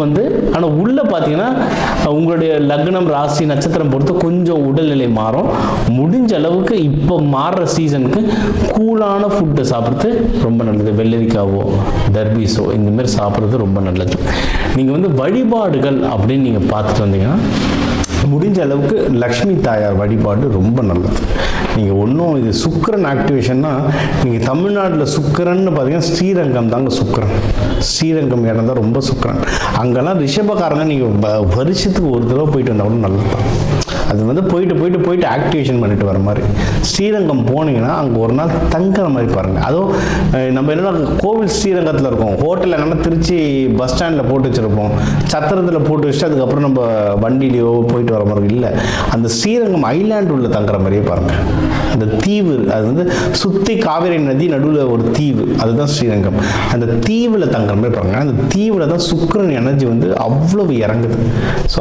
வந்து ஆனால் உள்ளே பார்த்தீங்கன்னா உங்களுடைய லக்னம் ராசி நட்சத்திரம் பொறுத்து கொஞ்சம் உடல்நிலை மாறும். முடிஞ்ச அளவுக்கு இப்போ மாறுற சீசனுக்கு கூலான ஃபுட்டு சாப்பிட்றது ரொம்ப நல்லது. வெள்ளரிக்காவோ தர்பீஸோ இந்தமாரி சாப்பிட்றது ரொம்ப நல்லது. நீங்கள் வந்து வழிபாடுகள் அப்படின்னு நீங்கள் பார்த்துட்டு வந்தீங்கன்னா முடிஞ்ச அளவுக்கு லக்ஷ்மி தாயார் வழிபாடு ரொம்ப நல்லது. நீங்கள் ஒன்றும் இது சுக்கிரன் ஆக்டிவேஷன்னா நீங்கள் தமிழ்நாட்டில் சுக்கிரன்னு பார்த்தீங்கன்னா ஸ்ரீரங்கம் தாங்க சுக்கிரன். ஸ்ரீரங்கம் இடம் தான் ரொம்ப சுக்கிரன். அங்கெல்லாம் ரிஷபக்காரங்க நீங்கள் வருஷத்துக்கு ஒரு தடவை போயிட்டு வந்தால் கூட நல்லது தான். அது வந்து போயிட்டு ஆக்டிவேஷன் பண்ணிட்டு வர மாதிரி. ஸ்ரீரங்கம் போனீங்கன்னா அங்கே ஒரு நாள் தங்குற மாதிரி பாருங்கள். அதுவும் நம்ம என்னென்னா கோவில் ஸ்ரீரங்கத்தில் இருக்கோம், ஹோட்டலில் என்னென்னா திருச்சி பஸ் ஸ்டாண்டில் போட்டு வச்சுருப்போம், சத்திரத்தில் போட்டு வச்சுட்டு அதுக்கப்புறம் நம்ம வண்டியிலையோ போயிட்டு வர மாதிரி இல்லை. அந்த ஸ்ரீரங்கம் ஐலாண்டு உள்ள தங்குற மாதிரியே பாருங்கள். அந்த தீவு அது வந்து சுற்றி காவிரி நதி நடுவில் ஒரு தீவு, அதுதான் ஸ்ரீரங்கம். அந்த தீவில் தங்குற மாதிரி பாருங்கள். அந்த தீவில் தான் சுக்கிரன் எனர்ஜி வந்து அவ்வளவு இறங்குது. ஸோ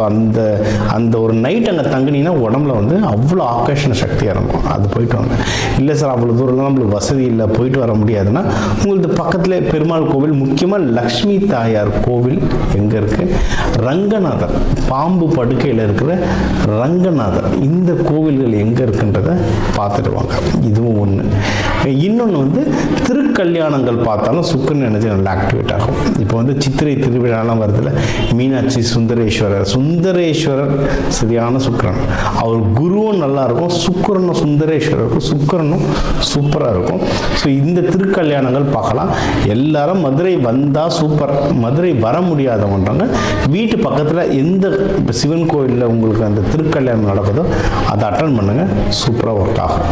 அந்த ஒரு நைட் அங்கே தங்குனீங்கன்னா உடம்புல வந்து அவ்வளோ ஆக்கர்ஷண சக்தியாக இருக்கும். அது போயிட்டு வாங்க. இல்லை சார் அவ்வளோ தூரம்லாம் நம்மளுக்கு வசதி இல்லை, போயிட்டு வர முடியாதுன்னா உங்களுக்கு பக்கத்தில் பெருமாள் கோவில், முக்கியமாக லக்ஷ்மி தாயார் கோவில் எங்கே இருக்குது, ரங்கநாதர் பாம்பு படுக்கையில் இருக்கிற ரங்கநாதர், இந்த கோவில்கள் எங்கே இருக்குன்றதை பார்த்துடுவாங்க. இதுவும் ஒன்று. இன்னொன்று வந்து திருக்கல்யாணங்கள் பார்த்தாலும் சுக்கிரன் எனர்ஜி நல்லா ஆக்டிவேட் ஆகும். இப்போ வந்து சித்திரை திருவிழாலாம் வருதுல்ல, மீனாட்சி சுந்தரேஸ்வரர் சரியான சுக்கிரன். அவர் குருவும் நல்லா இருக்கும், சுக்கிரனும் சுந்தரேஸ்வரருக்கும் சுக்கிரனும் சூப்பராக இருக்கும். ஸோ இந்த திருக்கல்யாணங்கள் பார்க்கலாம். எல்லாரும் மதுரை வந்தால் சூப்பர். மதுரை வர முடியாதவன்றாங்க வீட்டு பக்கத்தில் எந்த சிவன் கோயிலில் உங்களுக்கு அந்த திருக்கல்யாணம் நடக்குதோ அதை அட்டன் பண்ணுங்கள், சூப்பராக ஒர்க் ஆகும்.